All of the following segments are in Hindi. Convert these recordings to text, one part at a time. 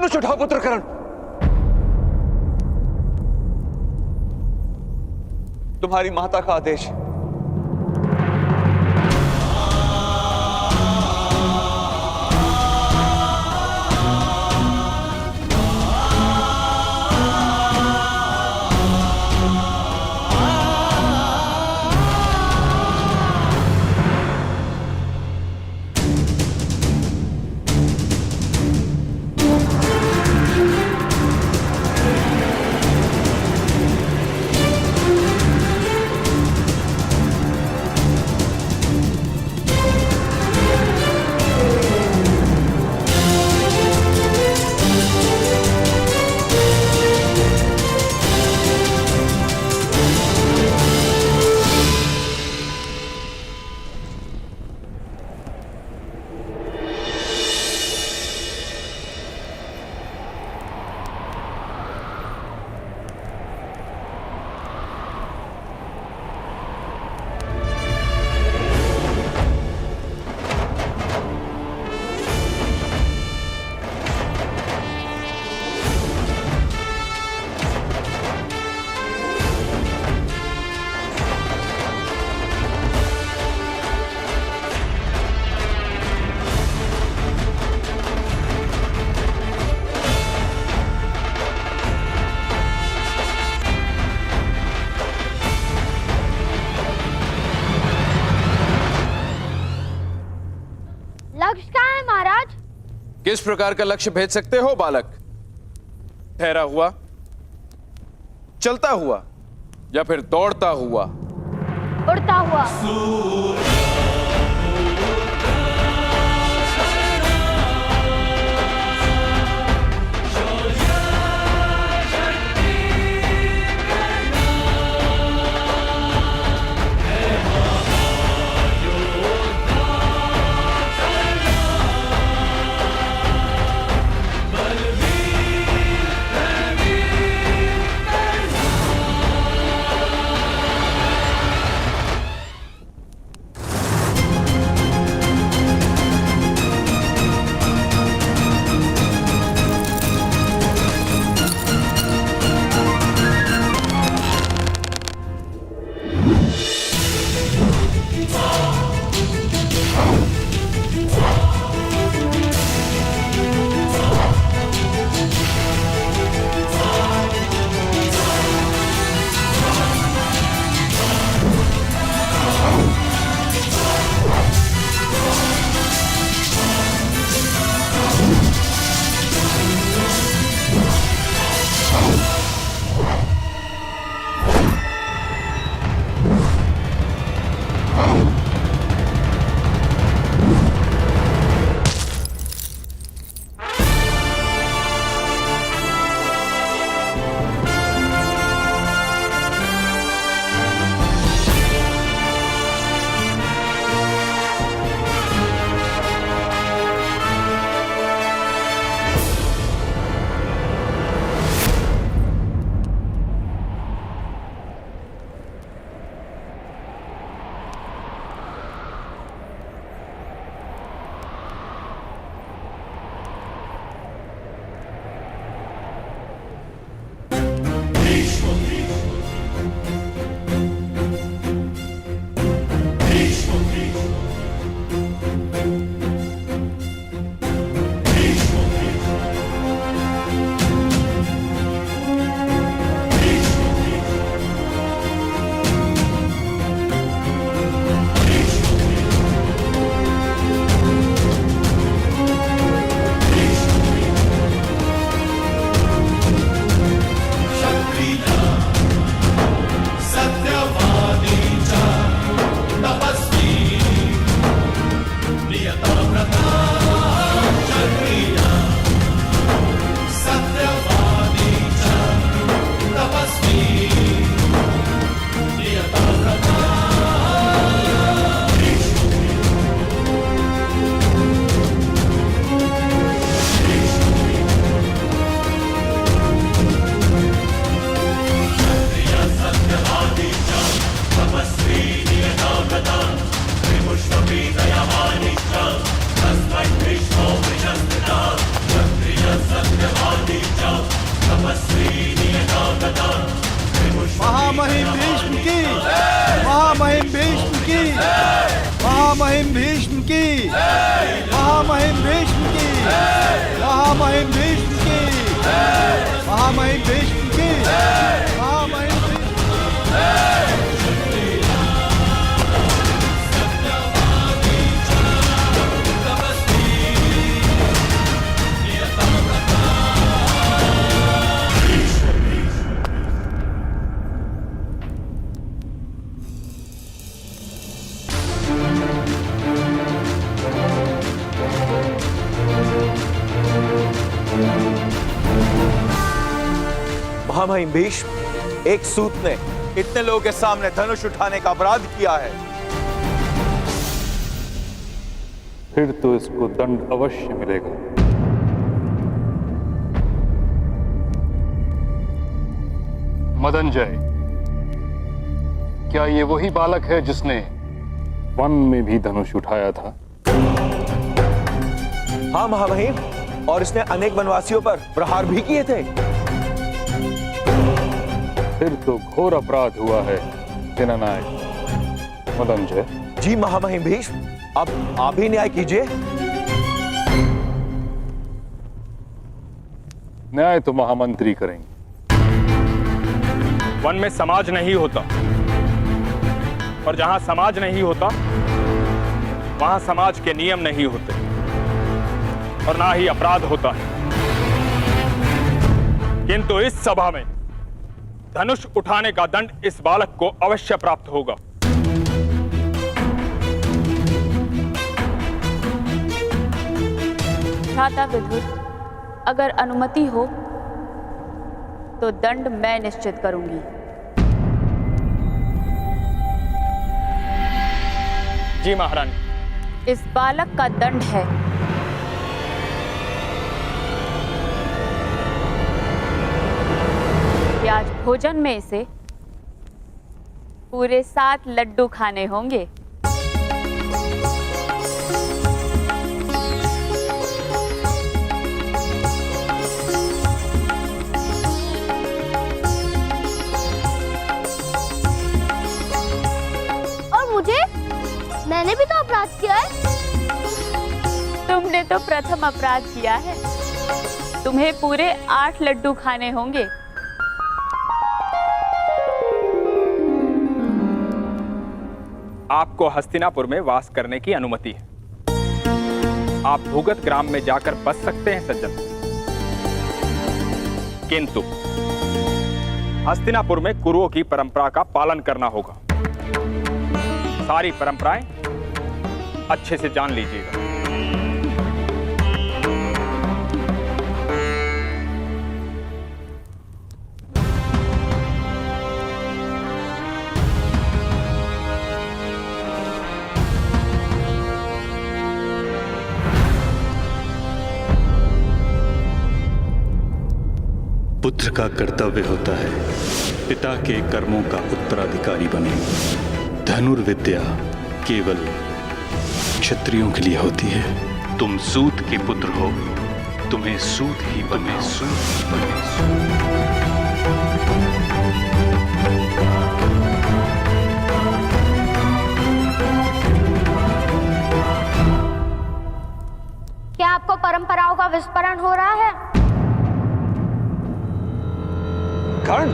धनुष उठाओ पुत्र कर्ण। तुम्हारी माता का आदेश है। लक्ष्य कहाँ है महाराज? किस प्रकार का लक्ष्य भेज सकते हो बालक? ठहरा हुआ, चलता हुआ या फिर दौड़ता हुआ? उड़ता हुआ। महामहिम भीष्म, एक सूत ने इतने लोगों के सामने धनुष उठाने का अपराध किया है। फिर तो इसको दंड अवश्य मिलेगा। मदनजय, क्या ये वही बालक है जिसने वन में भी धनुष उठाया था? हाँ महामहिम, और इसने अनेक वनवासियों पर प्रहार भी किए थे। फिर तो घोर अपराध हुआ है सेनानायक मदनजय। जी महामहिम भीष्म, अब आप ही न्याय कीजिए। न्याय तो महामंत्री करेंगे। वन में समाज नहीं होता, और जहां समाज नहीं होता वहां समाज के नियम नहीं होते, और ना ही अपराध होता है। किंतु इस सभा में धनुष उठाने का दंड इस बालक को अवश्य प्राप्त होगा। भ्राता विदुर, अगर अनुमति हो तो दंड मैं निश्चित करूंगी। जी महारानी। इस बालक का दंड है कि आज भोजन में इसे पूरे 7 लड्डू खाने होंगे। मैंने भी तो अपराध किया है। तुमने तो प्रथम अपराध किया है। तुम्हें पूरे 8 लड्डू खाने होंगे। आपको हस्तिनापुर में वास करने की अनुमति है। आप भूगत ग्राम में जाकर बस सकते हैं सज्जन, किंतु हस्तिनापुर में कुरुओं की परंपरा का पालन करना होगा। सारी परंपराएं अच्छे से जान लीजिएगा। पुत्र का कर्तव्य होता है पिता के कर्मों का उत्तराधिकारी बने। धनुर्विद्या केवल क्षत्रियों के लिए होती है। तुम सूत के पुत्र हो, तुम्हें सूत ही बने। क्या आपको परंपराओं का विस्मरण हो रहा है? कर्ण,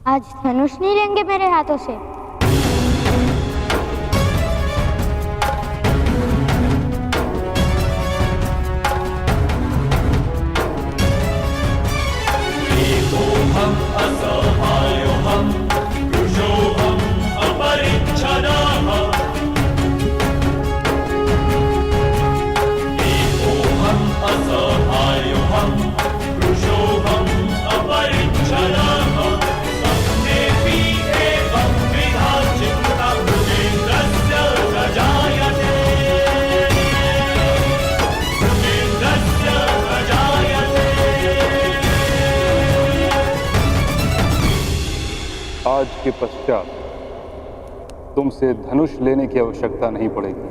आज धनुष नहीं लेंगे मेरे हाथों से। आज के पश्चात तुमसे धनुष लेने की आवश्यकता नहीं पड़ेगी,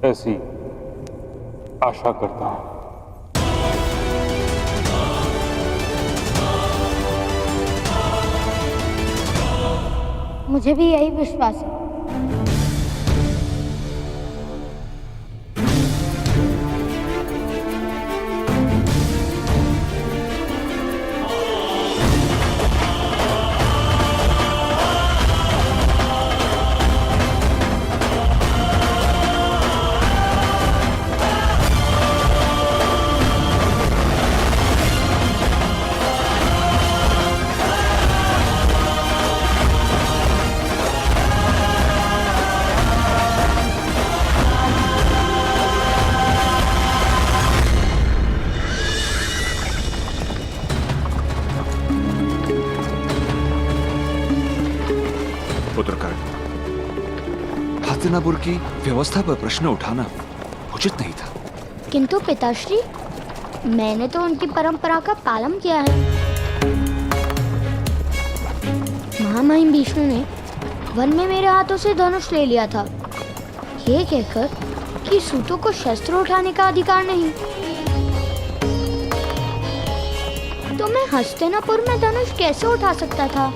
ऐसी आशा करता हूं। मुझे भी यही विश्वास है। पुत्रकर्ण, हस्तिनापुर की व्यवस्था पर प्रश्न उठाना उचित नहीं था। किंतु पिताश्री, मैंने तो उनकी परंपरा का पालन किया है। महामहिम विष्णु ने वन में मेरे हाथों से धनुष ले लिया था, ये कहकर कि सूतों को शस्त्र उठाने का अधिकार नहीं। तो मैं हस्तिनापुर में धनुष कैसे उठा सकता था?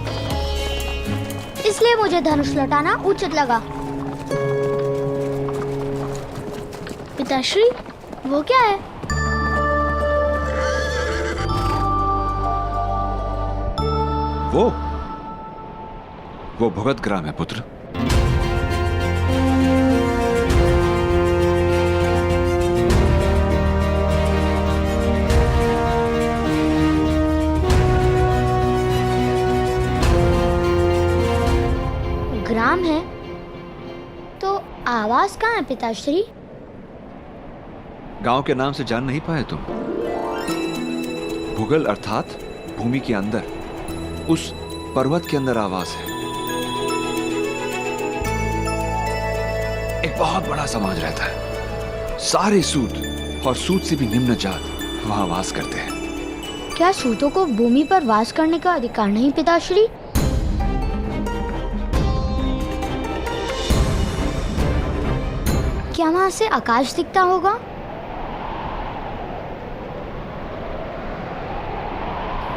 इसलिए मुझे धनुष लौटाना उचित लगा। पिताश्री, वो क्या है? वो भगत ग्राम है पुत्र। ग्राम है तो आवास कहाँ है पिताश्री? गांव के नाम से जान नहीं पाए तुम? भूगल अर्थात भूमि के अंदर, उस पर्वत के अंदर आवास है। एक बहुत बड़ा समाज रहता है। सारे सूत और सूत से भी निम्न जात वहां वास करते हैं। क्या सूतों को भूमि पर वास करने का अधिकार नहीं पिताश्री? क्या वहां से आकाश दिखता होगा?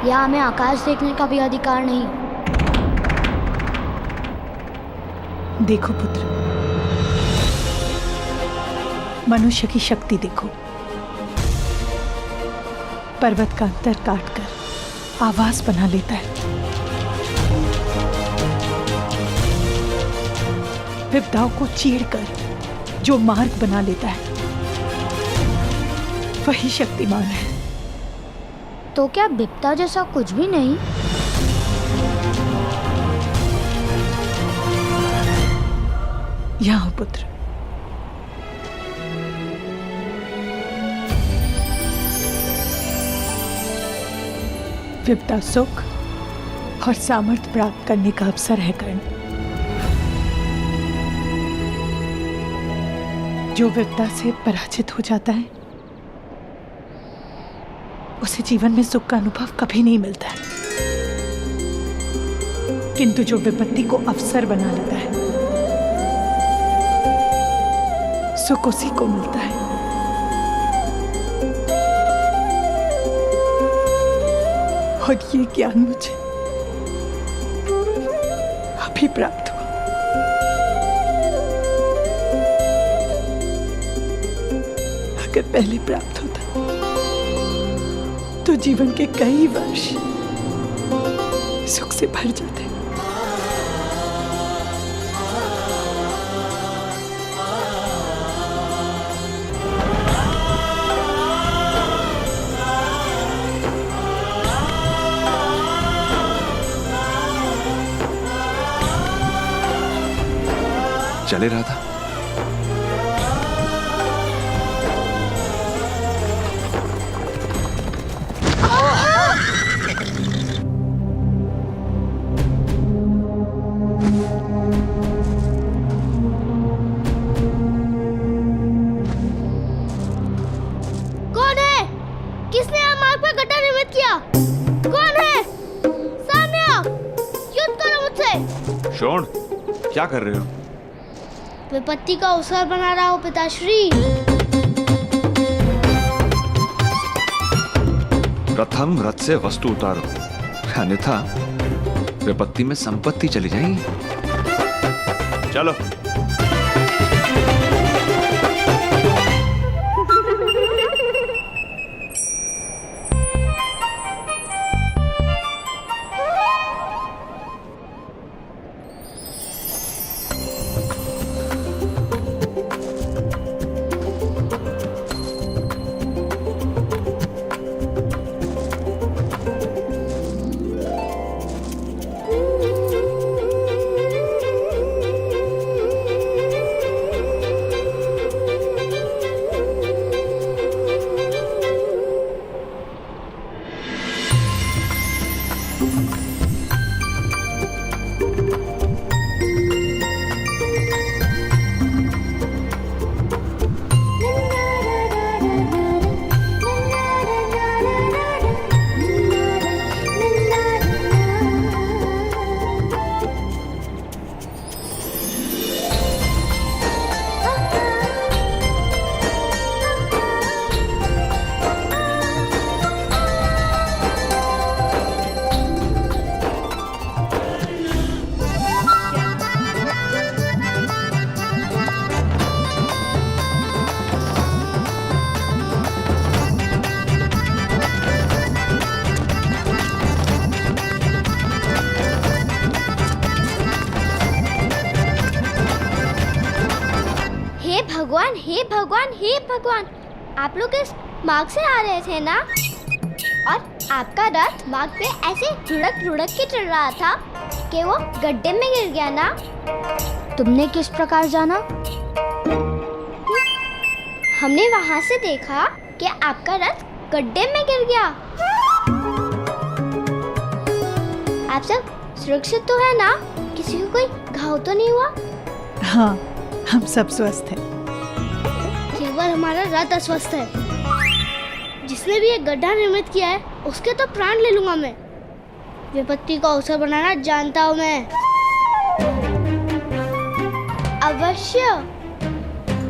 या हमें आकाश देखने का भी अधिकार नहीं? देखो पुत्र, मनुष्य की शक्ति देखो। पर्वत का अंतर काटकर आवास बना लेता है। विपदाओं को चीरकर जो मार्ग बना लेता है, वही शक्तिमान है। तो क्या विपदा जैसा कुछ भी नहीं? यहाँ पुत्र, विपदा सुख और सामर्थ्य प्राप्त करने का अवसर है कर्ण। जो विपदा से पराजित हो जाता है, उसे जीवन में सुख का अनुभव कभी नहीं मिलता है। किंतु जो विपत्ति को अवसर बना लेता है, सुख उसी को मिलता है। और ये ज्ञान मुझे अभी प्राप्त हुआ। अगर पहले प्राप्त होता तो जीवन के कई वर्ष सुख से भर जाते। चले रहा था। कौन है? किसने यहाँ मार्ग पर गड्ढा निर्मित किया? कौन है? सामने आओ, युद्ध करो मुझसे। शोण, क्या कर रहे हो? विपत्ति का अवसर बना रहा हो पिताश्री। प्रथम रथ से वस्तु उतारो, अन्यथा विपत्ति में संपत्ति चली जाएगी। चलो। हे भगवान हे भगवान, आप लोग इस मार्ग से आ रहे थे ना? और आपका रथ मार्ग पे ऐसे लुढ़क लुढ़क के चल रहा था कि वो गड्ढे में गिर गया ना? तुमने किस प्रकार जाना? हमने वहाँ से देखा कि आपका रथ गड्ढे में गिर गया। आप सब सुरक्षित तो है ना? किसी को कोई घाव तो नहीं हुआ? हाँ, हम सब स्वस्थ हैं। केवल हमारा रथ अस्वस्थ है। जिसने भी ये गड्ढा निर्मित किया है उसके तो प्राण ले लूंगा मैं। विपत्ति को अवसर बनाना जानता हूँ मैं। अवश्य।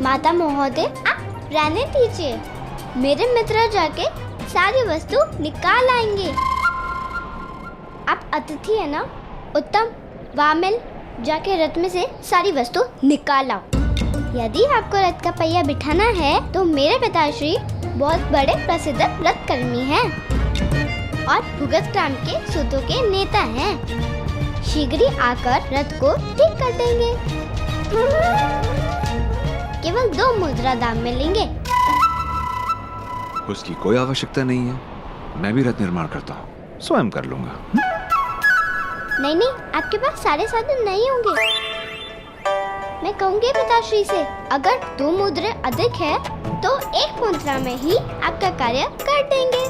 माता महोदय, आप रहने दीजिए। मेरे मित्र जाके सारी वस्तु निकाल आएंगे। आप अतिथि है ना? उत्तम, वामिल जाके रथ में से सारी वस्तु निकाल आओ। यदि आपको रथ का पहिया बिठाना है तो मेरे पिताश्री बहुत बड़े प्रसिद्ध रथ कर्मी हैं और भुगत ग्राम के सूतों के नेता हैं। शीघ्र ही आकर रथ को ठीक कर देंगे। केवल 2 मुद्रा दाम में लेंगे। उसकी कोई आवश्यकता नहीं है। मैं भी रथ निर्माण करता हूँ, स्वयं कर लूंगा। नहीं, आपके पास सारे साधन नहीं होंगे। मैं कहूँगी पिताश्री से, अगर 2 मुद्रे अधिक है तो 1 मुद्रा में ही आपका कार्य कर देंगे।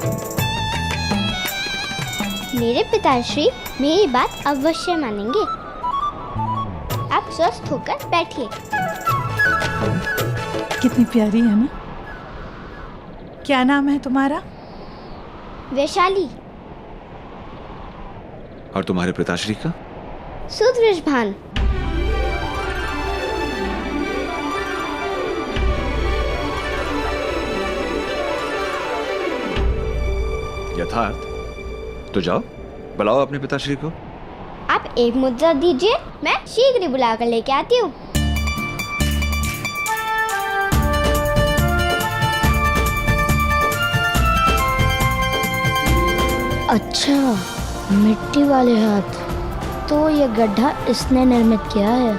मेरे पिताश्री मेरी बात अवश्य मानेंगे। आप स्वस्थ होकर बैठिए। कितनी प्यारी है ना? क्या नाम है तुम्हारा? वैशाली। और तुम्हारे पिताश्री का? सुदृढ़भान। यथार्थ। तो जाओ, बुलाओ अपने पिताश्री को। आप 1 मुद्रा दीजिए, मैं शीघ्र ही बुला कर लेके आती हूँ। अच्छा, मिट्टी वाले हाथ। तो ये गड्ढा इसने निर्मित किया है।